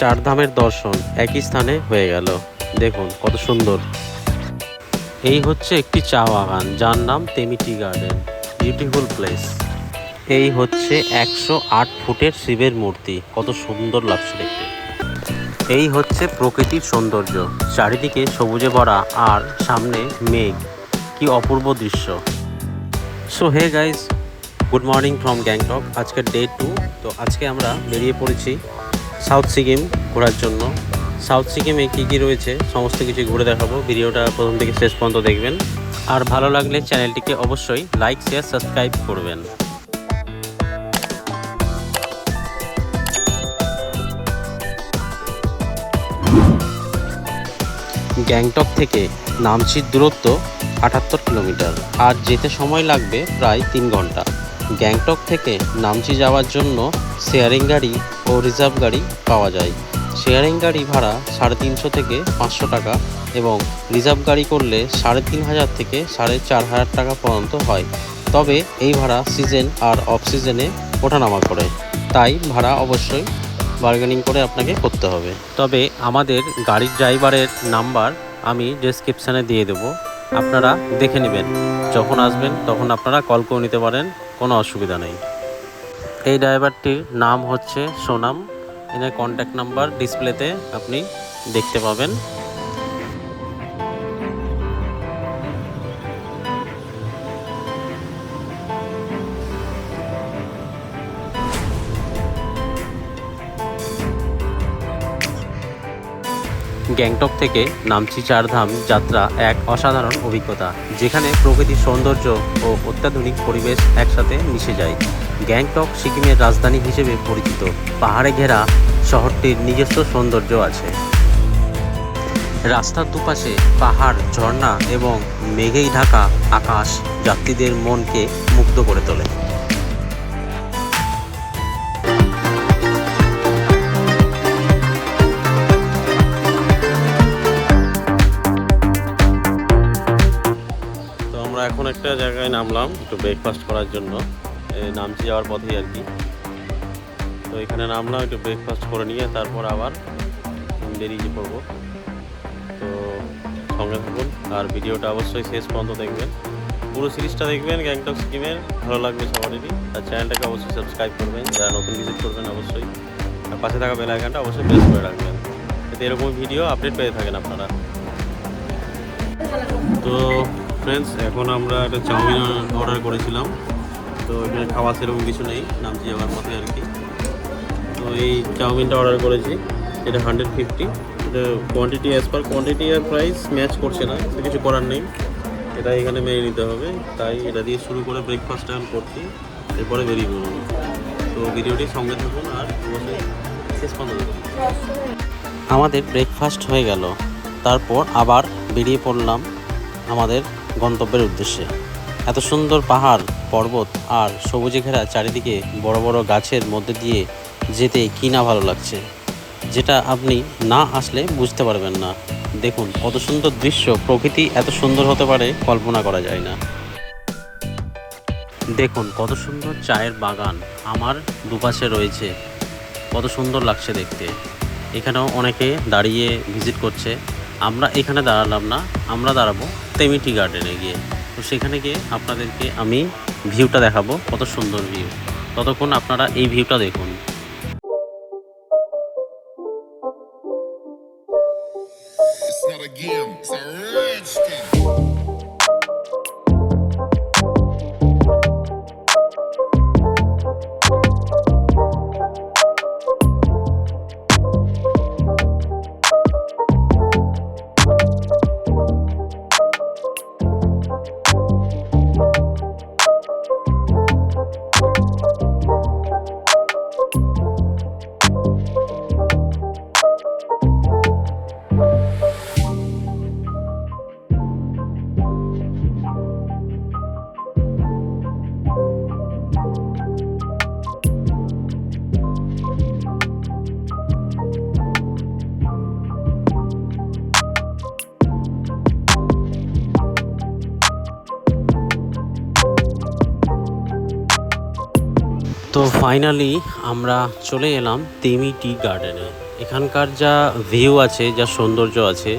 চারধামের দর্শন একই স্থানে হয়ে গেল। দেখুন কত সুন্দর। এই হচ্ছে একটি চা বাগান, যার নাম Temi tea garden. Beautiful place. এই হচ্ছে 108 ফুটের শিবের মূর্তি, কত সুন্দর লাগছে দেখতে। এই হচ্ছে প্রকৃতির সৌন্দর্য, চারিদিকে সবুজে ভরা আর সামনে মেঘ, কি অপূর্ব দৃশ্য। So hey guys, good morning from Gangtok. আজকের ডে 2। তো আজকে আমরা বেরিয়ে পড়েছি সাউথ সিকিম ঘোরার জন্য। সাউথ সিকিমে কী কী রয়েছে সমস্ত কিছু ঘুরে দেখাবো। ভিডিওটা প্রথম থেকে শেষ পর্যন্ত দেখবেন, আর ভালো লাগলে চ্যানেলটিকে অবশ্যই লাইক, শেয়ার, সাবস্ক্রাইব করবেন। গ্যাংটক থেকে নামচির দূরত্ব 78 কিলোমিটার, আর যেতে সময় লাগবে প্রায় 3 ঘন্টা। গ্যাংটক থেকে নামচি যাওয়ার জন্য শেয়ারিং গাড়ি ও রিজার্ভ গাড়ি পাওয়া যায়। শেয়ারিং গাড়ি ভাড়া 350 থেকে 500 টাকা এবং রিজার্ভ গাড়ি করলে 3500 থেকে 4500 টাকা পর্যন্ত হয়। তবে এই ভাড়া সিজন আর অফ সিজনে ওঠানামা করে, তাই ভাড়া অবশ্যই বার্গেনিং করে আপনাকে করতে হবে। তবে আমাদের গাড়ির ড্রাইভারের নাম্বার আমি ডেসক্রিপশানে দিয়ে দেবো, আপনারা দেখে নেবেন। যখন আসবেন তখন আপনারা কল করে নিতে পারেন, কোনো অসুবিধা নেই। এই ড্রাইভারটির নাম হচ্ছে সোনাম। এনার কন্ট্যাক্ট নাম্বার ডিসপ্লেতে আপনি দেখতে পাবেন। গ্যাংটক থেকে নামচি চারধাম যাত্রা এক অসাধারণ অভিজ্ঞতা, যেখানে প্রকৃতির সৌন্দর্য ও অত্যাধুনিক পরিবেশ একসাথে মিশে যায়। গ্যাংটক সিকিমের রাজধানী হিসেবে পরিচিত। পাহাড়ে ঘেরা শহরটির নিজস্ব সৌন্দর্য আছে। রাস্তার দুপাশে পাহাড়, ঝর্ণা এবং মেঘেই ঢাকা আকাশ যাত্রীদের মনকে মুগ্ধ করে তোলে। আমরা এখন একটা জায়গায় নামলাম একটু ব্রেকফাস্ট করার জন্য, নামচি যাওয়ার পথেই আর কি। তো এখানে নামলাম, একটু ব্রেকফাস্ট করে নিয়ে তারপর আবার বেরিয়ে পড়বো। তো সঙ্গে থাকুন আর ভিডিওটা অবশ্যই শেষ পর্যন্ত দেখবেন, পুরো সিরিজটা দেখবেন গ্যাংটক সিকিমের। ভালো লাগবে সবারই। আর চ্যানেলটাকে অবশ্যই সাবস্ক্রাইব করবেন, যারা নতুন ভিজিট করবেন অবশ্যই। আর পাশে থাকা বেল আইকনটা অবশ্যই প্রেস করে রাখবেন, যাতে এরকম ভিডিও আপডেট পেয়ে থাকেন আপনারা। তো ফ্রেন্ডস, এখন আমরা একটা চাউমিন অর্ডার করেছিলাম। তো এখানে খাওয়া সেরকম কিছু নেই, নামচি যাওয়ার পথে আর কি। তো এই চাউমিনটা অর্ডার করেছি, এটা 150। এটা কোয়ান্টিটি অ্যাজ পার কোয়ান্টিটি আর প্রাইস ম্যাচ করছে না, তো কিছু করার নেই, এটা এখানে মেনে নিতে হবে। তাই এটা দিয়ে শুরু করে ব্রেকফাস্ট এখন করছি, এরপরে বেরিয়ে পড়ব। তো ভিডিওটি সঙ্গে থাকুন আর অবশ্যই শেষ পর্যন্ত দেখুন। আমাদের ব্রেকফাস্ট হয়ে গেল, তারপর আবার বেরিয়ে পড়লাম আমাদের গন্তব্যের উদ্দেশ্যে। এত সুন্দর পাহাড়, পর্বত আর সবুজে ঘেরা চারিদিকে বড় বড় গাছের মধ্যে দিয়ে যেতে কি না ভালো লাগছে, যেটা আপনি না আসলে বুঝতে পারবেন না। দেখুন কত সুন্দর দৃশ্য, প্রকৃতি এত সুন্দর হতে পারে কল্পনা করা যায় না। দেখুন কত সুন্দর চায়ের বাগান আমার দুপাশে রয়েছে, কত সুন্দর লাগছে দেখতে। এখানেও অনেকে দাঁড়িয়ে ভিজিট করছে। আমরা এখানে দাঁড়ালাম না, আমরা দাঁড়াবো তেমি টি গার্ডেনে গিয়ে। তো সেখানে গিয়ে আপনাদেরকে আমি ভিউটা দেখাবো, কত সুন্দর ভিউ। ততক্ষণ আপনারা এই ভিউটা দেখুন। It's not a game, it's a rich thing. তো ফাইনালি আমরা চলে এলাম তেমি টি গার্ডেনে। এখানকার যা ভিউ আছে, যা সৌন্দর্য আছে,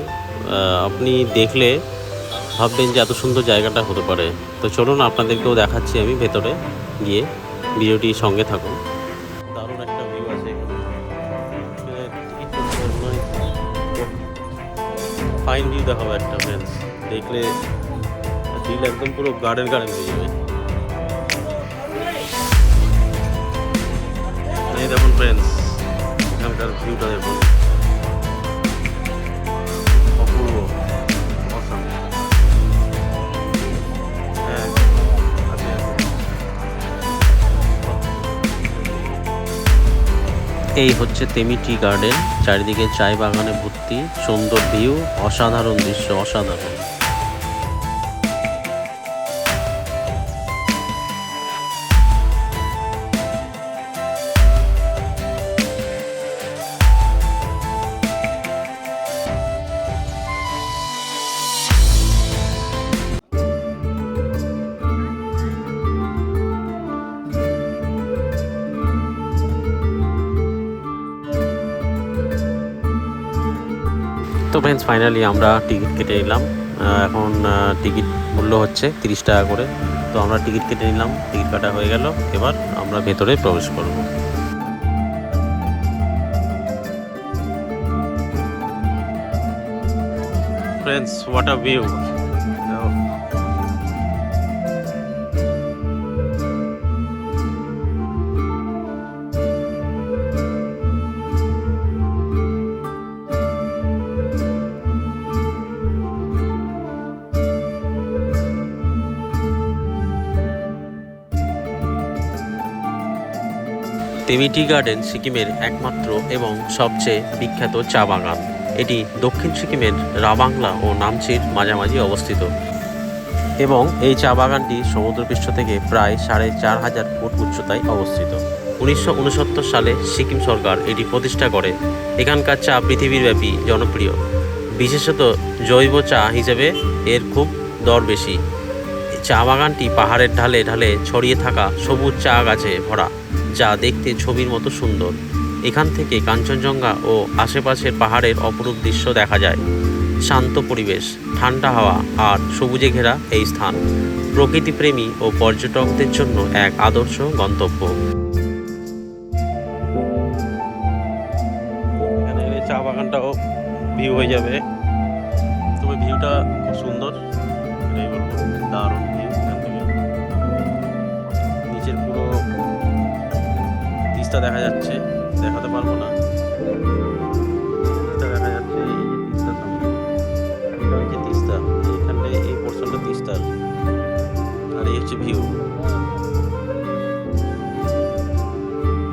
আপনি দেখলে ভাববেন যে এত সুন্দর জায়গাটা হতে পারে। তো চলুন আপনাদেরকেও দেখাচ্ছি আমি ভেতরে গিয়ে, ভিডিওটি সঙ্গে থাকুন। দারুণ একটা ভিউ আছে এখানে, ফাইন ভিউ দেখাবো একটা ফ্রেন্ডস, দেখলে ফিল একদম পুরো গার্ডেন গার্ডেন হয়ে যাবে। এই দেখুন ফ্রেন্ডস, এখানকার ভিউটা দেখুন, অপূর্ব, অসাম। হ্যাঁ, আছে আছে। এই হচ্ছে তেমি টি গার্ডেন, চারিদিকে চায় বাগানে ভর্তি, সুন্দর ভিউ, অসাধারণ দৃশ্য, অসাধারণ। তো ফ্রেন্ডস, ফাইনালি আমরা টিকিট কেটে নিলাম। এখন টিকিট মূল্য হচ্ছে 30 টাকা করে। তো আমরা টিকিট কেটে নিলাম, টিকিট কাটা হয়ে গেল। এবার আমরা ভেতরে প্রবেশ করব। Friends, what a view! Temi tea garden সিকিমের একমাত্র এবং সবচেয়ে বিখ্যাত চা বাগান। এটি দক্ষিণ সিকিমের রাবাংলা ও নামচির মাঝামাঝি অবস্থিত এবং এই চা বাগানটি সমুদ্রপৃষ্ঠ থেকে প্রায় 4500 ফুট উচ্চতায় অবস্থিত। 1969 সালে সিকিম সরকার এটি প্রতিষ্ঠা করে। এখানকার চা পৃথিবীব্যাপী জনপ্রিয়, বিশেষত জৈব চা হিসেবে এর খুব দর বেশি। চা বাগানটি পাহাড়ের ঢালে ঢালে ছড়িয়ে থাকা সবুজ চা গাছে ভরা, যা দেখতে ছবির মতো সুন্দর। এখান থেকে কাঞ্চনজঙ্ঘা ও আশেপাশের পাহাড়ের অপরূপ দৃশ্য দেখা যায়। শান্ত পরিবেশ, ঠান্ডা হাওয়া আর সবুজে ঘেরা এই স্থান প্রকৃতিপ্রেমী ও পর্যটকদের জন্য এক আদর্শ গন্তব্য। এখানে চা বাগানটাও ভিউ হয়ে যাবে, তবে ভিউটা খুব সুন্দর, এটাই বলবো, দারুণ ভিউ। এখান থেকে নিচের পুরো তিস্তা দেখা যাচ্ছে, দেখাতে পারবো না, তিস্তা দেখা যাচ্ছে, এই যে তিস্তা সামনে, এটা হচ্ছে তিস্তা, এইখানটায় এই পোর্শনটা তিস্তার, আর এই হচ্ছে ভিউ।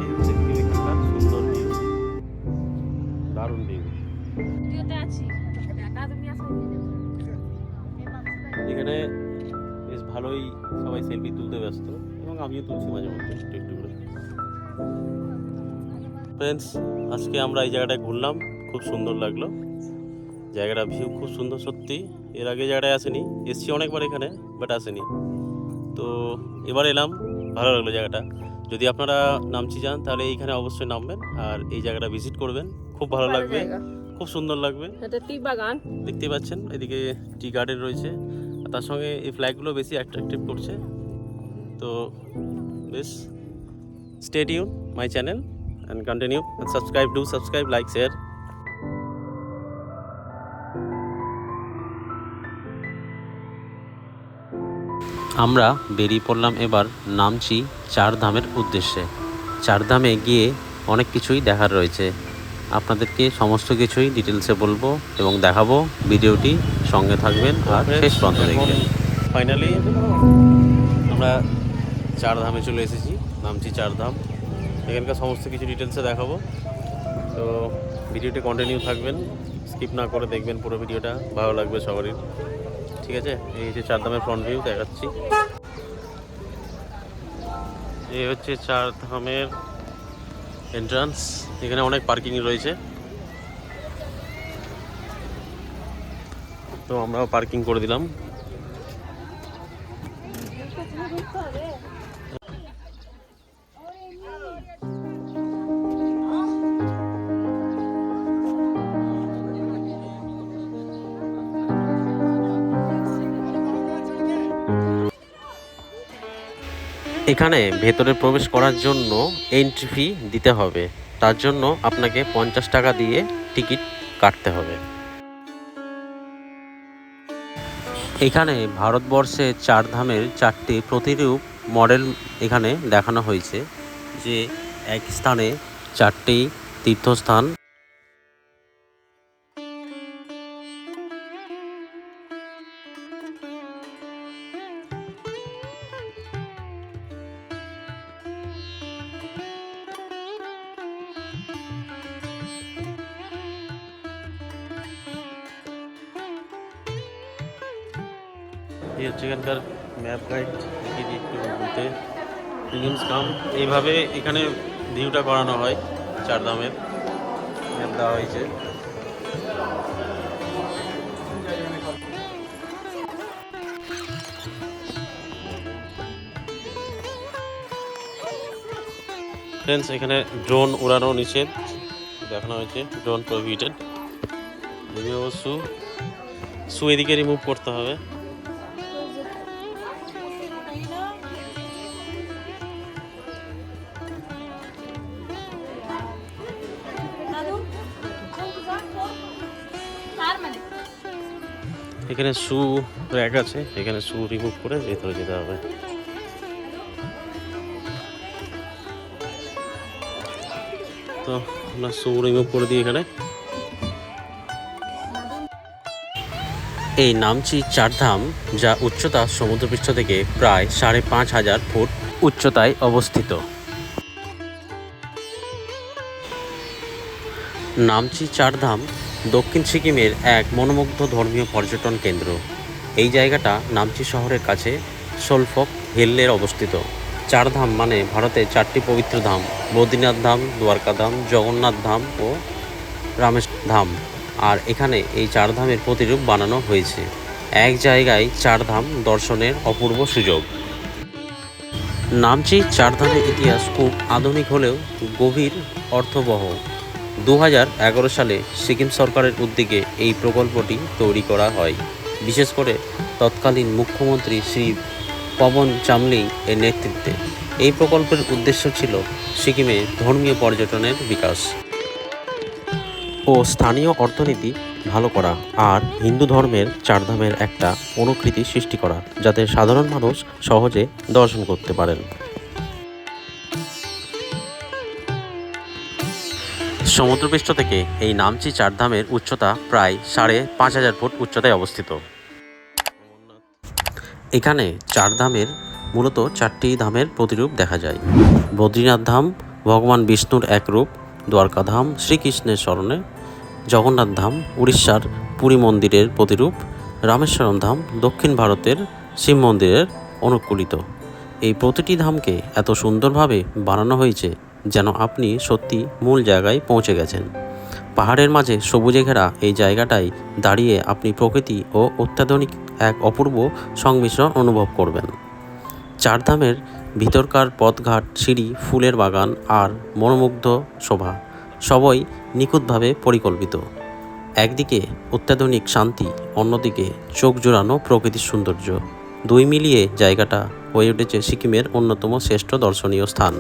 এই হচ্ছে ভিউ, এখানকার সুন্দর ভিউ, দারুণ ভিউ। এখানে বেশ ভালোই সবাই সেলফি তুলতে ব্যস্ত এবং আমিও তুলছি মাঝে মধ্যে একটু একটু করে। ফ্রেন্ডস, আজকে আমরা এই জায়গাটায় ঘুরলাম, খুব সুন্দর লাগলো জায়গাটা, ভিউ খুব সুন্দর সত্যি। এর আগে জায়গাটায় আসেনি, এসছি অনেকবার এখানে, বাট আসেনি। তো এবার এলাম, ভালো লাগলো জায়গাটা। যদি আপনারা নামচি যান তাহলে এইখানে অবশ্যই নামবেন আর এই জায়গাটা ভিজিট করবেন, খুব ভালো লাগবে, খুব সুন্দর লাগবে। এটা টি বাগান দেখতে পাচ্ছেন, এদিকে টি গার্ডেন রয়েছে, আর তার সঙ্গে এই ফ্ল্যাগগুলো বেশি অ্যাট্রাকটিভ করছে। তো বেশ, stay tune my channel and continue and subscribe, like, share. আমরা বেরিয়ে পড়লাম এবার নামচি চারধামের উদ্দেশ্যে। চারধামে গিয়ে অনেক কিছুই দেখার রয়েছে, আপনাদেরকে সমস্ত কিছুই ডিটেলসে বলবো এবং দেখাবো। ভিডিওটি সঙ্গে থাকবেন আর শেষ পর্যন্ত দেখবেন। ফাইনালি আমরা চারধামে চলে এসেছি, নামচি চারধাম। এখানকার সমস্ত কিছু ডিটেলসে দেখাবো, তো ভিডিওটি কন্টিনিউ থাকবেন, স্কিপ না করে দেখবেন পুরো ভিডিওটা, ভালো লাগবে সবারই। ঠিক আছে, এই হচ্ছে চারধামের ফ্রন্ট ভিউ দেখাচ্ছি। এই হচ্ছে চারধামের এন্ট্রান্স, এখানে অনেক পার্কিং রয়েছে, তো আমরাও পার্কিং করে দিলাম। এখানে ভেতরে প্রবেশ করার জন্য এন্ট্রি ফি দিতে হবে, তার জন্য আপনাকে 50 টাকা দিয়ে টিকিট কাটতে হবে। এখানে ভারতবর্ষে 4 ধামের 4টি প্রতিরূপ মডেল এখানে দেখানো হয়েছে, যে এক স্থানে 4টি তীর্থস্থান। এই হচ্ছে এখানকার ম্যাপ গাইড, একটু বলতে কাম। এইভাবে এখানে ভিউটা করানো হয়, 4 ধামের ম্যাপ দেওয়া হয়েছে। ফ্রেন্ডস, এখানে ড্রোন উড়ানো নিষেধ দেখানো হয়েছে, ড্রোন প্রহিবিটেড। শু এদিকে রিমুভ করতে হবে। এখানে শু র্যাক আছে, এখানে শু রিমুভ করে ভেতরে যেতে হবে। তো আমরা শু রিমুভ করে দিই এখানে। এই নামচি 4 ধাম, যা উচ্চতা সমুদ্রপৃষ্ঠ থেকে প্রায় 5,500 ফুট উচ্চতায় অবস্থিত। নামচি 4 ধাম দক্ষিণ সিকিমের এক মনোমুগ্ধ ধর্মীয় পর্যটন কেন্দ্র। এই জায়গাটা নামচি শহরের কাছে সোলফক হিলের অবস্থিত। 4 ধাম মানে ভারতের 4টি পবিত্র ধাম: বদ্রীনাথ ধাম, দ্বারকা ধাম, জগন্নাথ ধাম ও রামেশ্বর ধাম। আর এখানে এই 4 ধামের প্রতিরূপ বানানো হয়েছে। এক জায়গায় 4 ধাম দর্শনের অপূর্ব সুযোগ। নামচি 4 ধামের ইতিহাস খুব আধুনিক হলেও গভীর অর্থবহ। 2011 সালে সিকিম সরকারের উদ্যোগে এই প্রকল্পটি তৈরি করা হয়, বিশেষ করে তৎকালীন মুখ্যমন্ত্রী শ্রী পবন চামলিং এর নেতৃত্বে। এই প্রকল্পের উদ্দেশ্য ছিল সিকিমে ধর্মীয় পর্যটনের বিকাশ ও স্থানীয় অর্থনীতি ভালো করা, আর হিন্দু ধর্মের 4 ধামের একটা অনুকৃতি সৃষ্টি করা, যাতে সাধারণ মানুষ সহজে দর্শন করতে পারেন। সমুদ্রপৃষ্ঠ থেকে এই নামচি 4 ধামের উচ্চতা প্রায় 5,500 ফুট উচ্চতায় অবস্থিত। এখানে 4 ধামের মূলত 4টি ধামের প্রতিরূপ দেখা যায়। বদ্রীনাথ ধাম ভগবান বিষ্ণুর এক রূপ, দ্বারকা ধাম শ্রীকৃষ্ণের স্মরণে, জগন্নাথ ধাম উড়িষ্যার পুরী মন্দিরের প্রতিরূপ, রামেশ্বরম ধাম দক্ষিণ ভারতের শিব মন্দিরের অনুকূলিত। এই প্রতিটি ধামকে এত সুন্দরভাবে বানানো হয়েছে যেন আপনি সত্যি মূল জায়গায় পৌঁছে গেছেন। পাহাড়ের মাঝে সবুজে ঘেরা এই জায়গাটায় দাঁড়িয়ে আপনি প্রকৃতি ও অত্যাধুনিক এক অপূর্ব সংমিশ্রণ অনুভব করবেন। 4 ধামের ভিতরকার পথঘাট, সিঁড়ি, ফুলের বাগান আর মনোমুগ্ধ শোভা সবই নিখুঁতভাবে পরিকল্পিত। একদিকে অত্যাধুনিক শান্তি, অন্যদিকে চোখ জোড়ানো প্রকৃতির সৌন্দর্য, দুই মিলিয়ে জায়গাটা হয়ে উঠেছে সিকিমের অন্যতম শ্রেষ্ঠ দর্শনীয় স্থান।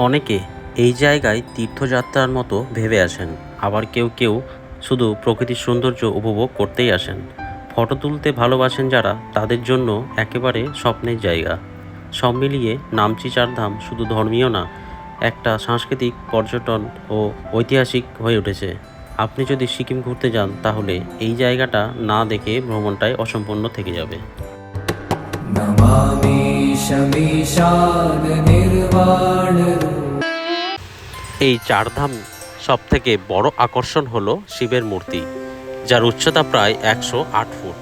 অনেকে এই জায়গায় তীর্থযাত্রার মতো ভেবে আসেন, আবার কেউ কেউ শুধু প্রকৃতির সৌন্দর্য উপভোগ করতেই আসেন। ফটো তুলতে ভালোবাসেন যারা, তাদের জন্য একেবারে স্বপ্নের জায়গা। সব মিলিয়ে নামচি 4 ধাম শুধু ধর্মীয় না, একটা সাংস্কৃতিক, পর্যটন ও ঐতিহাসিক হয়ে উঠেছে। আপনি যদি সিকিম ঘুরতে যান, তাহলে এই জায়গাটা না দেখে ভ্রমণটাই অসম্পূর্ণ থেকে যাবে। এই 4 ধাম সব থেকে বড় আকর্ষণ হলো শিবের মূর্তি, যার উচ্চতা প্রায় 108 ফুট।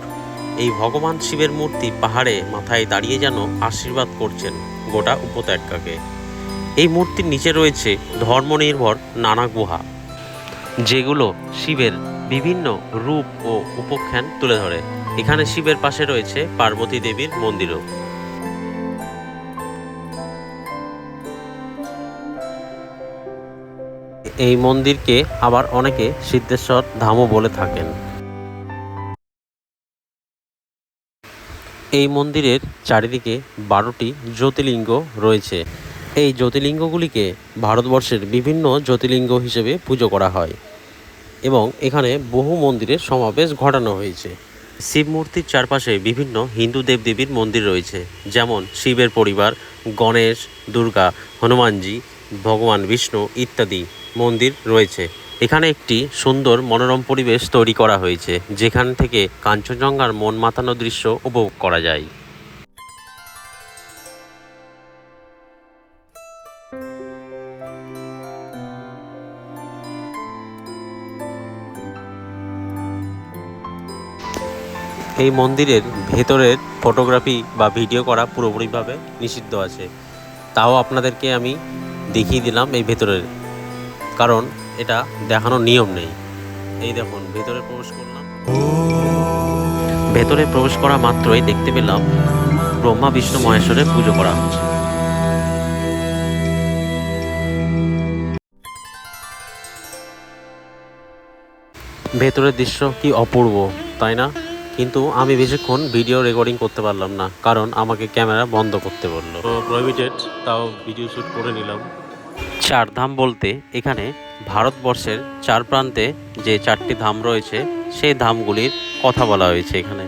এই ভগবান শিবের মূর্তি পাহাড়ে মাথায় দাঁড়িয়ে যেন আশীর্বাদ করছেন গোটা উপত্যকাকে। এই মূর্তির নিচে রয়েছে ধর্মনির্ভর নানা গুহা, যেগুলো শিবের বিভিন্ন রূপ ও উপাখ্যান তুলে ধরে। এখানে শিবের পাশে রয়েছে পার্বতী দেবীর মন্দিরও। এই মন্দিরকে আবার অনেকে সিদ্ধেশ্বর ধামও বলে থাকেন। এই মন্দিরের চারিদিকে 12টি জ্যোতির্লিঙ্গ রয়েছে। এই জ্যোতির্লিঙ্গগুলিকে ভারতবর্ষের বিভিন্ন জ্যোতির্লিঙ্গ হিসেবে পুজো করা হয় এবং এখানে বহু মন্দিরের সমাবেশ ঘটানো হয়েছে। শিব মূর্তির চারপাশে বিভিন্ন হিন্দু দেবদেবীর মন্দির রয়েছে, যেমন শিবের পরিবার, গণেশ, দুর্গা, হনুমানজি, ভগবান বিষ্ণু ইত্যাদি মন্দির রয়েছে। এখানে একটি সুন্দর মনোরম পরিবেশ তৈরি করা হয়েছে, যেখান থেকে কাঞ্চনজঙ্ঘার মন মাতানো দৃশ্য উপভোগ করা যায়। এই মন্দিরের ভেতরের ফটোগ্রাফি বা ভিডিও করা পুরোপুরিভাবে নিষিদ্ধ আছে, তাও আপনাদেরকে আমি দেখিয়ে দিলাম এই ভেতরের, কারণ এটা দেখানোর নিয়ম নেই। এই দেখুন, ভেতরে প্রবেশ করলাম। ভেতরে প্রবেশ করা মাত্রই দেখতে পেলাম ব্রহ্মা বিষ্ণু মহেশ্বরের পুজো করা হচ্ছে। ভেতরের দৃশ্য কি অপূর্ব, তাই না? কিন্তু আমি বেশিক্ষণ ভিডিও রেকর্ডিং করতে পারলাম না, কারণ আমাকে ক্যামেরা বন্ধ করতে বললো। তো প্রহিবিটেড, তাও ভিডিও শ্যুট করে নিলাম। চার ধাম বলতে এখানে ভারতবর্ষের চার প্রান্তে যে 4টি ধাম রয়েছে সেই ধামগুলির কথা বলা হয়েছে এখানে।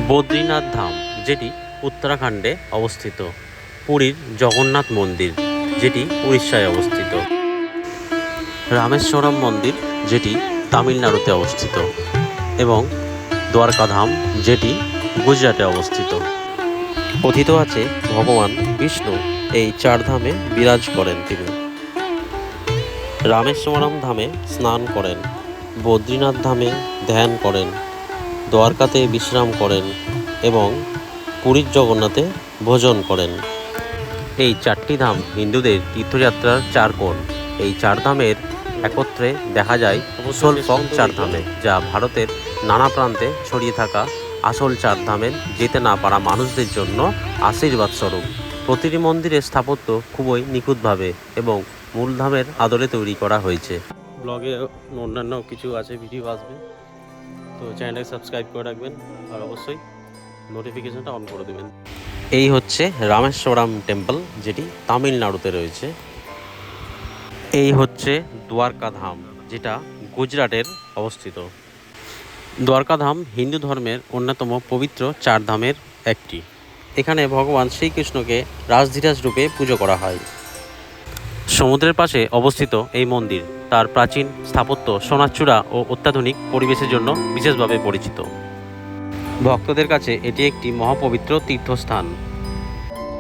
বদ্রীনাথ ধাম, যেটি উত্তরাখণ্ডে অবস্থিত। পুরীর জগন্নাথ মন্দির, যেটি উড়িষ্যায় অবস্থিত। রামেশ্বরম মন্দির, যেটি তামিলনাড়ুতে অবস্থিত। এবং দ্বারকা ধাম, যেটি গুজরাটে অবস্থিত। কথিত আছে ভগবান বিষ্ণু এই 4 ধামে বিরাজ করেন। তিনি রামেশ্বরম ধামে স্নান করেন, বদ্রীনাথ ধামে ধ্যান করেন, দ্বারকাতে বিশ্রাম করেন এবং পুরীর জগন্নাথে ভোজন করেন। এই 4টি ধাম হিন্দুদের তীর্থযাত্রার 4 কোণ। এই 4 ধামের একত্রে দেখা যায় সোলফক 4 ধামে, যা ভারতের নানা প্রান্তে ছড়িয়ে থাকা আসল 4 ধামের যেতে না পারা মানুষদের জন্য আশীর্বাদ স্বরূপ। প্রতিটি মন্দিরের স্থাপত্য খুবই নিখুঁতভাবে এবং মূল ধামের আদলে তৈরি করা হয়েছে। ব্লগে অন্যান্য কিছু আছে, ভিডিও আসবে, তো চ্যানেলটাকে সাবস্ক্রাইব করে রাখবেন আর অবশ্যই নোটিফিকেশনটা অন করে দেবেন। এই হচ্ছে রামেশ্বরম টেম্পল, যেটি তামিলনাড়ুতে রয়েছে। এই হচ্ছে দ্বারকা ধাম, যেটা গুজরাটের অবস্থিত। দ্বারকা ধাম হিন্দু ধর্মের অন্যতম পবিত্র 4 ধামের একটি। এখানে ভগবান শ্রীকৃষ্ণকে রাসধীরাজ রূপে পুজো করা হয়। সমুদ্রের পাশে অবস্থিত এই মন্দির তার প্রাচীন স্থাপত্য, সোনাচূড়া ও অত্যাধুনিক পরিবেশের জন্য বিশেষভাবে পরিচিত। ভক্তদের কাছে এটি একটি মহাপবিত্র তীর্থস্থান।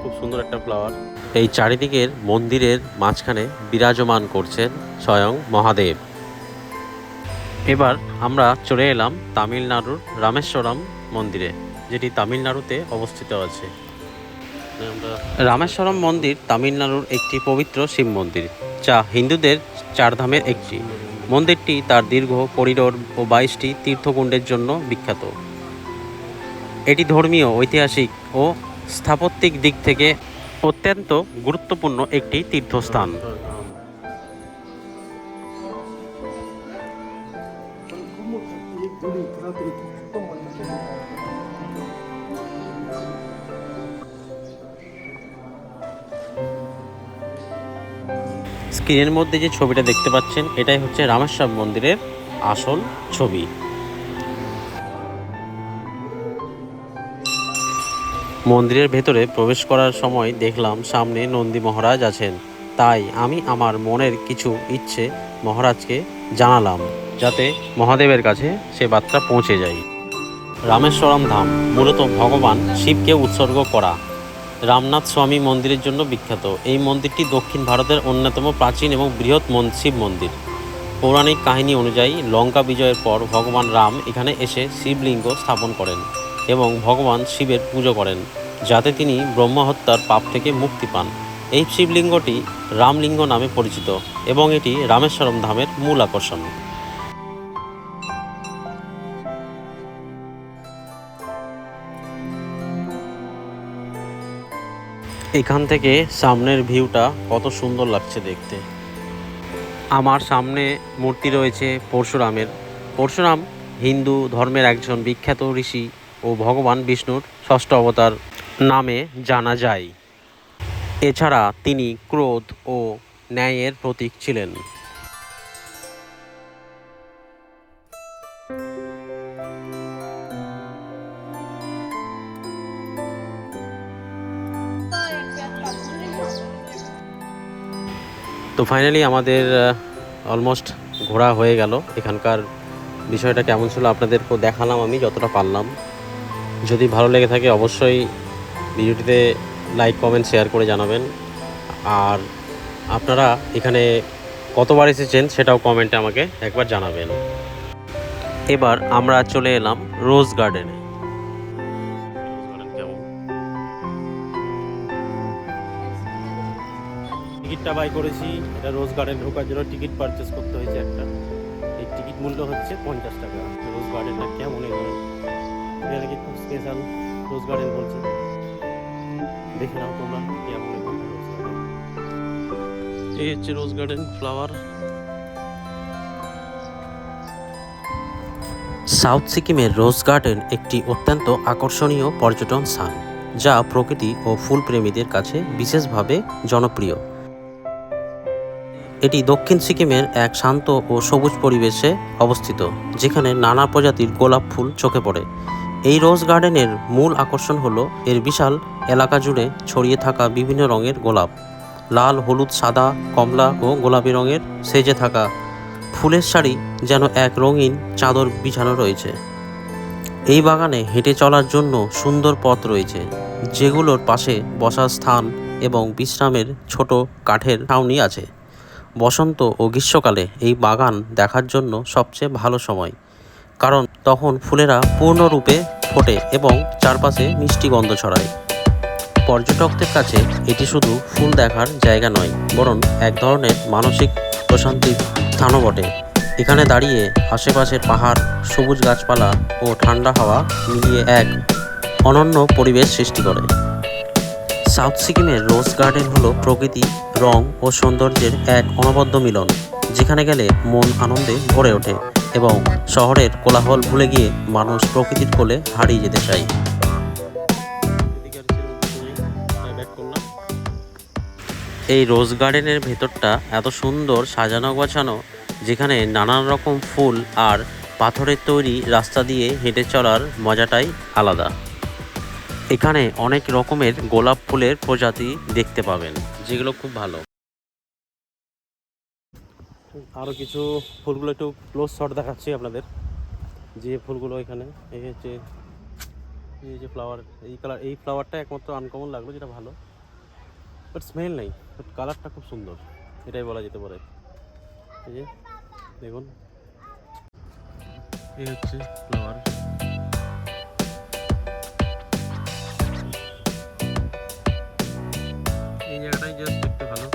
খুব সুন্দর একটা ফ্লাওয়ার। এই চারিদিকের মন্দিরের মাঝখানে বিরাজমান করছেন স্বয়ং মহাদেব। এবার আমরা চলে এলাম তামিলনাড়ুর রামেশ্বরম মন্দিরে, যেটি তামিলনাড়ুতে অবস্থিত আছে। রামেশ্বরম মন্দির তামিলনাড়ুর একটি পবিত্র শিব মন্দির, যা হিন্দুদের 4 ধামের একটি। মন্দিরটি তার দীর্ঘ করিডোর ও 22টি তীর্থকুণ্ডের জন্য বিখ্যাত। এটি ধর্মীয়, ঐতিহাসিক ও স্থাপত্যিক দিক থেকে অত্যন্ত গুরুত্বপূর্ণ একটি তীর্থস্থান। স্ক্রিনের মধ্যে যে ছবিটা দেখতে পাচ্ছেন, এটাই হচ্ছে রামেশ্বরম মন্দিরের আসল ছবি। মন্দিরের ভেতরে প্রবেশ করার সময় দেখলাম সামনে নন্দী মহারাজ আছেন, তাই আমি আমার মনের কিছু ইচ্ছে মহারাজকে জানালাম, যাতে মহাদেবের কাছে সে বার্তা পৌঁছে যায়। রামেশ্বরম ধাম মূলত ভগবান শিবকে উৎসর্গ করা রামনাথ স্বামী মন্দিরের জন্য বিখ্যাত। এই মন্দিরটি দক্ষিণ ভারতের অন্যতম প্রাচীন এবং বৃহৎ শিব মন্দির। পৌরাণিক কাহিনী অনুযায়ী লঙ্কা বিজয়ের পর ভগবান রাম এখানে এসে শিবলিঙ্গ স্থাপন করেন এবং ভগবান শিবের পুজো করেন, যাতে তিনি ব্রহ্মা হত্যার পাপ থেকে মুক্তি পান। এই শিবলিঙ্গটি রামলিঙ্গ নামে পরিচিত এবং এটি রামেশ্বরম ধামের মূল আকর্ষণ। এখান থেকে সামনের ভিউটা কত সুন্দর লাগছে দেখতে। আমার সামনে মূর্তি রয়েছে পরশুরামের। পরশুরাম হিন্দু ধর্মের একজন বিখ্যাত ঋষি ও ভগবান বিষ্ণুর ষষ্ঠ অবতার নামে জানা যায়। এছাড়া তিনি ক্রোধ ও ন্যায়ের প্রতীক ছিলেন। তো ফাইনালি আমাদের অলমোস্ট ঘোরা হয়ে গেল। এখানকার বিষয়টা কেমন ছিল আপনাদেরকেও দেখালাম আমি যতটা পারলাম। যদি ভালো লেগে থাকে অবশ্যই ভিডিওটিতে লাইক কমেন্ট শেয়ার করে জানাবেন। আর আপনারা এখানে কতবার এসেছেন সেটাও কমেন্টে আমাকে একবার জানাবেন। এবার আমরা চলে এলাম রোজ গার্ডেনে। টিকিটটা বাই করেছি, এটা রোজ গার্ডেন ঢোকার জন্য টিকিট পারচেস করতে হয়েছে একটা। এই টিকিট মূল্য হচ্ছে 50 টাকা। রোজ গার্ডেনটা কেমন এখানে, এটা নাকি খুব স্পেশাল রোজ গার্ডেন বলছে। দেখে নাও তোমরা কেমন এখানে রোজ গার্ডেন। এই হচ্ছে রোজ গার্ডেন ফ্লাওয়ার। সাউথ সিকিমের রোজ গার্ডেন একটি অত্যন্ত আকর্ষণীয় পর্যটন স্থান, যা প্রকৃতি ও ফুল প্রেমীদের কাছে বিশেষভাবে জনপ্রিয়। এটি দক্ষিণ সিকিমের এক শান্ত ও সবুজ পরিবেশে অবস্থিত, যেখানে নানা প্রজাতির গোলাপ ফুল চোখে পড়ে। এই রোজ গার্ডেনের মূল আকর্ষণ হলো এর বিশাল এলাকা জুড়ে ছড়িয়ে থাকা বিভিন্ন রঙের গোলাপ। লাল, হলুদ, সাদা, কমলা ও গোলাপি রঙের সেজে থাকা ফুলের শাড়ি যেন এক রঙিন চাদর বিছানো রয়েছে। এই বাগানে হেঁটে চলার জন্য সুন্দর পথ রয়েছে, যেগুলোর পাশে বসার স্থান এবং বিশ্রামের ছোট কাঠের ছাউনি আছে। বসন্ত ও গ্রীষ্মকালে এই বাগান দেখার জন্য সবচেয়ে ভালো সময়, কারণ তখন ফুলেরা পূর্ণরূপে ফোটে এবং চারপাশে মিষ্টি গন্ধ ছড়ায়। পর্যটকদের কাছে এটি শুধু ফুল দেখার জায়গা নয়, বরং এক ধরনের মানসিক প্রশান্তির স্থানও বটে। এখানে দাঁড়িয়ে আশেপাশের পাহাড়, সবুজ গাছপালা ও ঠান্ডা হাওয়া মিলিয়ে এক অনন্য পরিবেশ সৃষ্টি করে। সাউথ সিকিমের রোজ গার্ডেন হলো প্রকৃতি, রং ও সৌন্দর্যের এক অনবদ্য মিলন, যেখানে গেলে মন আনন্দে ভরে ওঠে এবং শহরের কোলাহল ভুলে গিয়ে মানুষ প্রকৃতির কোলে হারিয়ে যেতে চায়। এই রোজ গার্ডেনের ভেতরটা এত সুন্দর সাজানো গোছানো, যেখানে নানান রকম ফুল আর পাথরের তৈরি রাস্তা দিয়ে হেঁটে চলার মজাটাই আলাদা। এখানে অনেক রকমের গোলাপ ফুলের প্রজাতি দেখতে পাবেন, যেগুলো খুব ভালো। আরও কিছু ফুলগুলো একটু ক্লোজ শট দেখাচ্ছি আপনাদের। যে ফুলগুলো এখানে, এই হচ্ছে এই যে ফ্লাওয়ার, এই কালার, এই ফ্লাওয়ারটা একমাত্র আনকমন লাগলো, যেটা ভালো, বাট স্মেল নেই, বাট কালারটা খুব সুন্দর, এটাই বলা যেতে পারে। এই যে দেখুন, এই হচ্ছে ফ্লাওয়ার। এই জায়গাটাই জাস্ট একটু ভালো।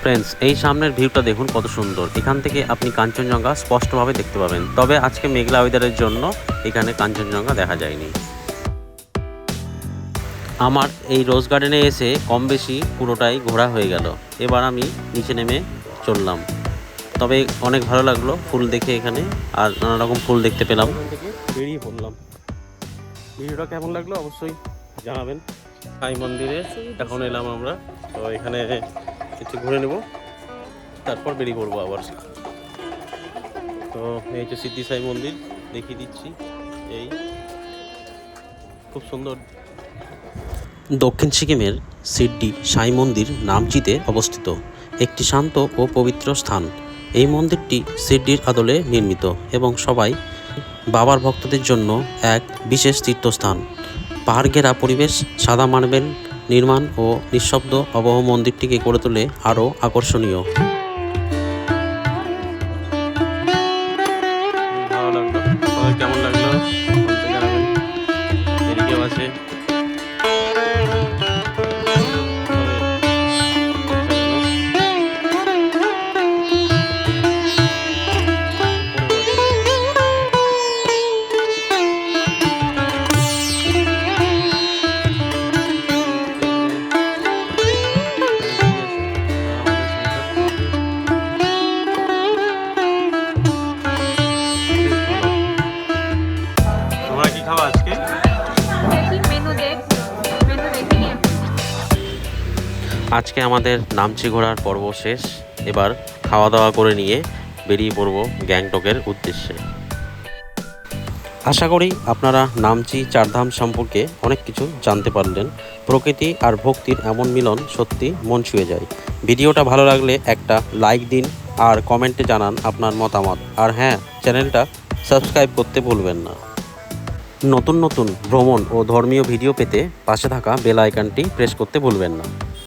ফ্রেন্ডস, এই সামনের ভিউটা দেখুন কত সুন্দর। এখান থেকে আপনি কাঞ্চনজঙ্ঘা স্পষ্টভাবে দেখতে পাবেন। তবে আজকে মেঘলা ওয়েদারের জন্য এখানে কাঞ্চনজঙ্ঘা দেখা যায়নি। আমার এই রোজ গার্ডেনে এসে কম বেশি পুরোটাই ঘোরা হয়ে গেল। এবার আমি নিচে নেমে চললাম। তবে অনেক ভালো লাগলো ফুল দেখে এখানে, আর নানা রকম ফুল দেখতে পেলাম। এখান থেকে বেরিয়ে পড়লাম। ভিডিওটা কেমন লাগলো অবশ্যই জানাবেন। সাই মন্দিরে এখন এলাম আমরা, তো এখানে একটু ঘুরে নেব, তারপর বেরিয়ে পড়বো আবার। তো এই হচ্ছে সিদ্ধি সাই মন্দির, দেখিয়ে দিচ্ছি। এই খুব সুন্দর। দক্ষিণ সিকিমের সিদ্ধি সাই মন্দির নামচিতে অবস্থিত একটি শান্ত ও পবিত্র স্থান। এই মন্দিরটি সিদ্ধির আদলে নির্মিত এবং সবাই বাবার ভক্তদের জন্য এক বিশেষ তীর্থস্থান। পাহাড় ঘেরা পরিবেশ, সাদা মার্বেল নির্মাণ ও নিঃশব্দ অবহ মন্দিরটিকে করে তোলে আরও আকর্ষণীয়। ভালো লাগলো, কেমন লাগলো জানাবেন। এদিকেও আছে। আজকে আমাদের নামচি ঘোরার পর্ব শেষ। এবার খাওয়া দাওয়া করে নিয়ে বেরিয়ে পড়ব গ্যাংটকের উদ্দেশ্যে। আশা করি আপনারা নামচি চারধাম সম্পর্কে অনেক কিছু জানতে পারলেন। প্রকৃতি আর ভক্তির এমন মিলন সত্যি মন ছুঁয়ে যায়। ভিডিওটা ভালো লাগলে একটা লাইক দিন আর কমেন্টে জানান আপনার মতামত। আর হ্যাঁ, চ্যানেলটা সাবস্ক্রাইব করতে ভুলবেন না। নতুন নতুন ভ্রমণ ও ধর্মীয় ভিডিও পেতে পাশে থাকা বেল আইকনটি প্রেস করতে ভুলবেন না।